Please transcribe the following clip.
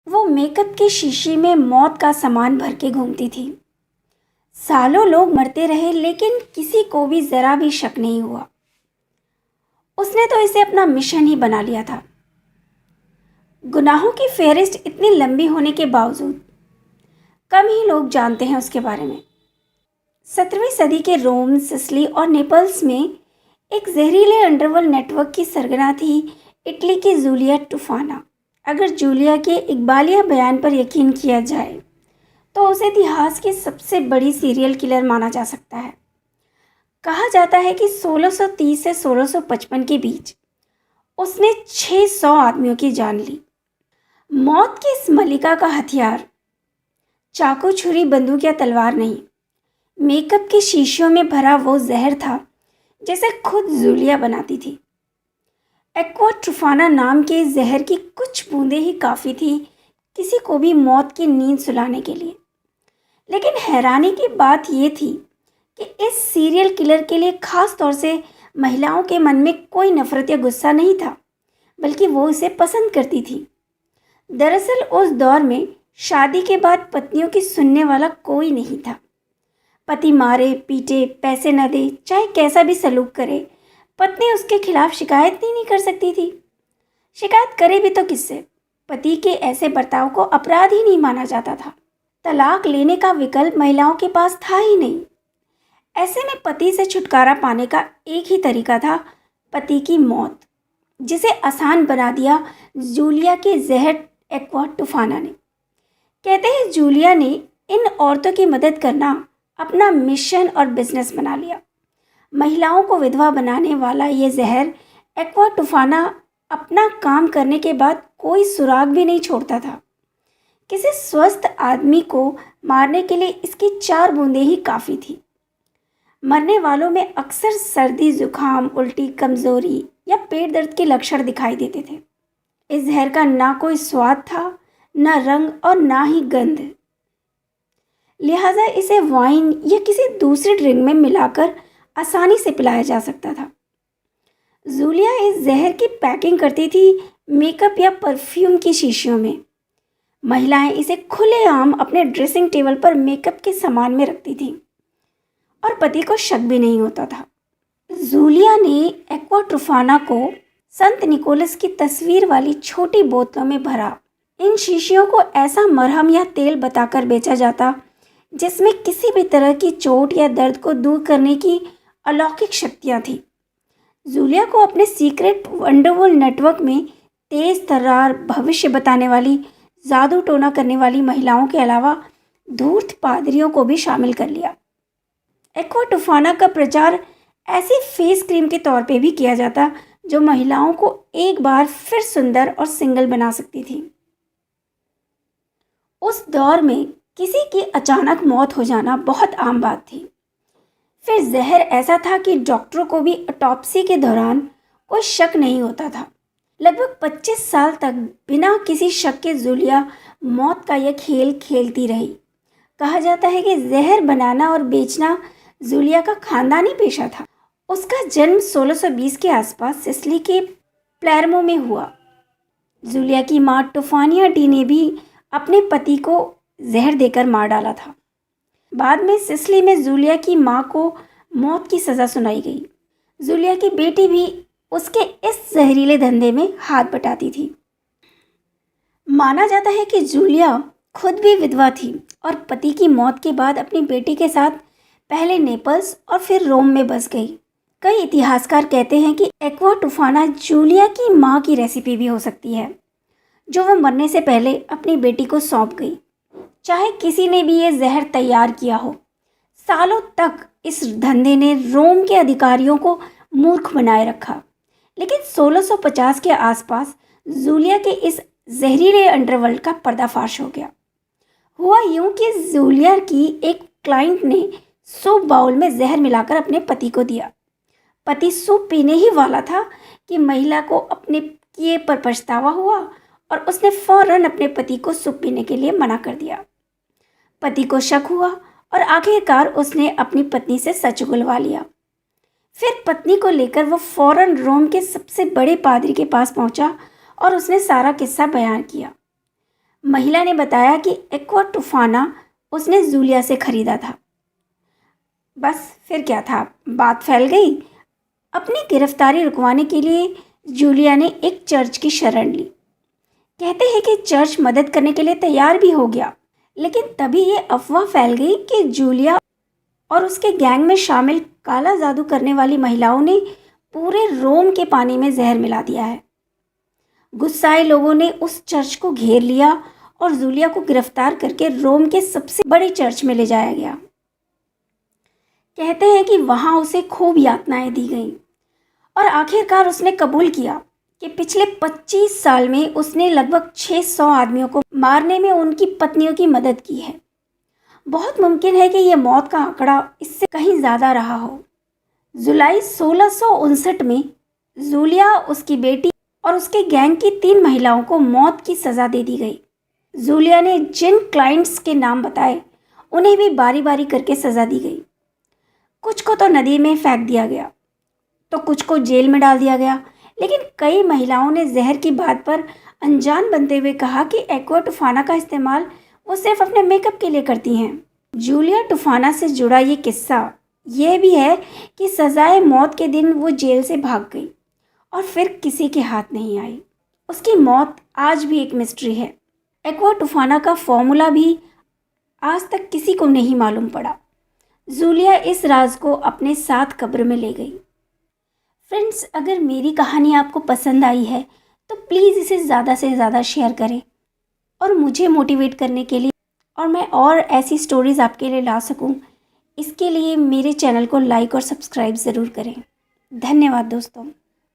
वो मेकअप की शीशी में मौत का सामान भर के घूमती थी। सालों लोग मरते रहे लेकिन किसी को भी जरा भी शक नहीं हुआ। उसने तो इसे अपना मिशन ही बना लिया था। गुनाहों की फेहरिस्त इतनी लंबी होने के बावजूद कम ही लोग जानते हैं उसके बारे में। 17वीं सदी के रोम, सिसिली और नेपल्स में एक जहरीले अंडरवर्ल्ड नेटवर्क की सरगना थी इटली की जूलिया टूफाना। अगर जूलिया के इकबालिया बयान पर यकीन किया जाए तो उसे इतिहास की सबसे बड़ी सीरियल किलर माना जा सकता है। कहा जाता है कि 1630 से 1655 के बीच उसने 600 आदमियों की जान ली। मौत की इस मलिका का हथियार चाकू, छुरी, बंदूक या तलवार नहीं, मेकअप की शीशियों में भरा वो जहर था जिसे खुद जूलिया बनाती थी। एक्वा टूफाना नाम के इस जहर की कुछ बूंदें ही काफ़ी थी किसी को भी मौत की नींद सुलाने के लिए। लेकिन हैरानी की बात यह थी कि इस सीरियल किलर के लिए खास तौर से महिलाओं के मन में कोई नफरत या गुस्सा नहीं था, बल्कि वो इसे पसंद करती थी। दरअसल उस दौर में शादी के बाद पत्नियों की सुनने वाला कोई नहीं था। पति मारे पीटे, पैसे न दे, चाहे कैसा भी सलूक करे, पत्नी उसके खिलाफ शिकायत ही नहीं कर सकती थी। शिकायत करे भी तो किससे? पति के ऐसे बर्ताव को अपराध ही नहीं माना जाता था। तलाक लेने का विकल्प महिलाओं के पास था ही नहीं। ऐसे में पति से छुटकारा पाने का एक ही तरीका था, पति की मौत, जिसे आसान बना दिया जूलिया के जहर एक्वा टूफाना ने। कहते हैं जूलिया ने इन औरतों की मदद करना अपना मिशन और बिजनेस बना लिया। महिलाओं को विधवा बनाने वाला ये जहर एक्वा टूफाना अपना काम करने के बाद कोई सुराग भी नहीं छोड़ता था। किसी स्वस्थ आदमी को मारने के लिए इसकी 4 बूंदें ही काफ़ी थी। मरने वालों में अक्सर सर्दी, जुकाम, उल्टी, कमजोरी या पेट दर्द के लक्षण दिखाई देते थे। इस जहर का ना कोई स्वाद था, ना रंग और ना ही गंध। लिहाजा इसे वाइन या किसी दूसरे ड्रिंक में मिलाकर आसानी से पिलाया जा सकता था। जूलिया इस जहर की पैकिंग करती थी मेकअप या परफ्यूम की शीशियों में। महिलाएं इसे खुलेआम अपने ड्रेसिंग टेबल पर मेकअप के सामान में रखती थीं और पति को शक भी नहीं होता था। जूलिया ने एक्वा टूफाना को संत निकोलस की तस्वीर वाली छोटी बोतलों में भरा। इन शीशियों को ऐसा मरहम या तेल बताकर बेचा जाता जिसमें किसी भी तरह की चोट या दर्द को दूर करने की अलौकिक शक्तियाँ थीं। जूलिया को अपने सीक्रेट अंडरवर्ल्ड नेटवर्क में तेज तर्रार, भविष्य बताने वाली, जादू टोना करने वाली महिलाओं के अलावा धूर्त पादरियों को भी शामिल कर लिया। एक्वा टूफाना का प्रचार ऐसी फेस क्रीम के तौर पे भी किया जाता जो महिलाओं को एक बार फिर सुंदर और सिंगल बना सकती थी। उस दौर में किसी की अचानक मौत हो जाना बहुत आम बात थी। फिर जहर ऐसा था कि डॉक्टरों को भी ऑटोप्सी के दौरान कोई शक नहीं होता था। लगभग 25 साल तक बिना किसी शक के जूलिया मौत का यह खेल खेलती रही। कहा जाता है कि जहर बनाना और बेचना जूलिया का खानदानी पेशा था। उसका जन्म 1620 के आसपास सिसिली के प्लेरमो में हुआ। जूलिया की मां टूफानिया डी ने भी अपने पति को जहर देकर मार डाला था। बाद में सिसिली में जूलिया की मां को मौत की सज़ा सुनाई गई। जूलिया की बेटी भी उसके इस जहरीले धंधे में हाथ बटाती थी। माना जाता है कि जूलिया खुद भी विधवा थी और पति की मौत के बाद अपनी बेटी के साथ पहले नेपल्स और फिर रोम में बस गई। कई इतिहासकार कहते हैं कि एक्वा टूफाना जूलिया की मां की रेसिपी भी हो सकती है, जो वह मरने से पहले अपनी बेटी को सौंप गई। चाहे किसी ने भी ये जहर तैयार किया हो, सालों तक इस धंधे ने रोम के अधिकारियों को मूर्ख बनाए रखा। लेकिन 1650 के आसपास जूलिया के इस जहरीले अंडरवर्ल्ड का पर्दाफाश हो गया। हुआ यूं कि जूलिया की एक क्लाइंट ने सूप बाउल में जहर मिलाकर अपने पति को दिया। पति सूप पीने ही वाला था कि महिला को अपने किए पर पछतावा हुआ और उसने फौरन अपने पति को सूप पीने के लिए मना कर दिया। पति को शक हुआ और आखिरकार उसने अपनी पत्नी से सच उगलवा लिया। फिर पत्नी को लेकर वो फौरन रोम के सबसे बड़े पादरी के पास पहुंचा और उसने सारा किस्सा बयान किया। महिला ने बताया कि एक्वा टूफाना उसने जूलिया से खरीदा था। बस फिर क्या था, बात फैल गई। अपनी गिरफ्तारी रुकवाने के लिए जूलिया ने एक चर्च की शरण ली। कहते हैं कि चर्च मदद करने के लिए तैयार भी हो गया, लेकिन तभी ये अफवाह फैल गई कि जूलिया और उसके गैंग में शामिल काला जादू करने वाली महिलाओं ने पूरे रोम के पानी में जहर मिला दिया है। गुस्साए लोगों ने उस चर्च को घेर लिया और जूलिया को गिरफ्तार करके रोम के सबसे बड़े चर्च में ले जाया गया। कहते हैं कि वहां उसे खूब यातनाएं दी गईं और आखिरकार उसने कबूल किया कि पिछले 25 साल में उसने लगभग 600 आदमियों को मारने में उनकी पत्नियों की मदद की है। बहुत मुमकिन है कि यह मौत का आंकड़ा इससे कहीं ज़्यादा रहा हो। जुलाई 1659 में जूलिया, उसकी बेटी और उसके गैंग की 3 महिलाओं को मौत की सज़ा दे दी गई। जूलिया ने जिन क्लाइंट्स के नाम बताए उन्हें भी बारी बारी करके सज़ा दी गई। कुछ को तो नदी में फेंक दिया गया, तो कुछ को जेल में डाल दिया गया, लेकिन कई महिलाओं ने जहर की बात पर अनजान बनते हुए कहा कि एक्वा टूफाना का इस्तेमाल वो सिर्फ अपने मेकअप के लिए करती हैं। जूलिया टूफाना से जुड़ा ये किस्सा यह भी है कि सजाए मौत के दिन वो जेल से भाग गई और फिर किसी के हाथ नहीं आई। उसकी मौत आज भी एक मिस्ट्री है। एक्वा टूफाना का फॉर्मूला भी आज तक किसी को नहीं मालूम पड़ा। जूलिया इस राज को अपने साथ कब्र में ले गई। फ्रेंड्स, अगर मेरी कहानी आपको पसंद आई है तो प्लीज़ इसे ज़्यादा से ज़्यादा शेयर करें और मुझे मोटिवेट करने के लिए और मैं और ऐसी स्टोरीज़ आपके लिए ला सकूं, इसके लिए मेरे चैनल को लाइक और सब्सक्राइब ज़रूर करें। धन्यवाद दोस्तों।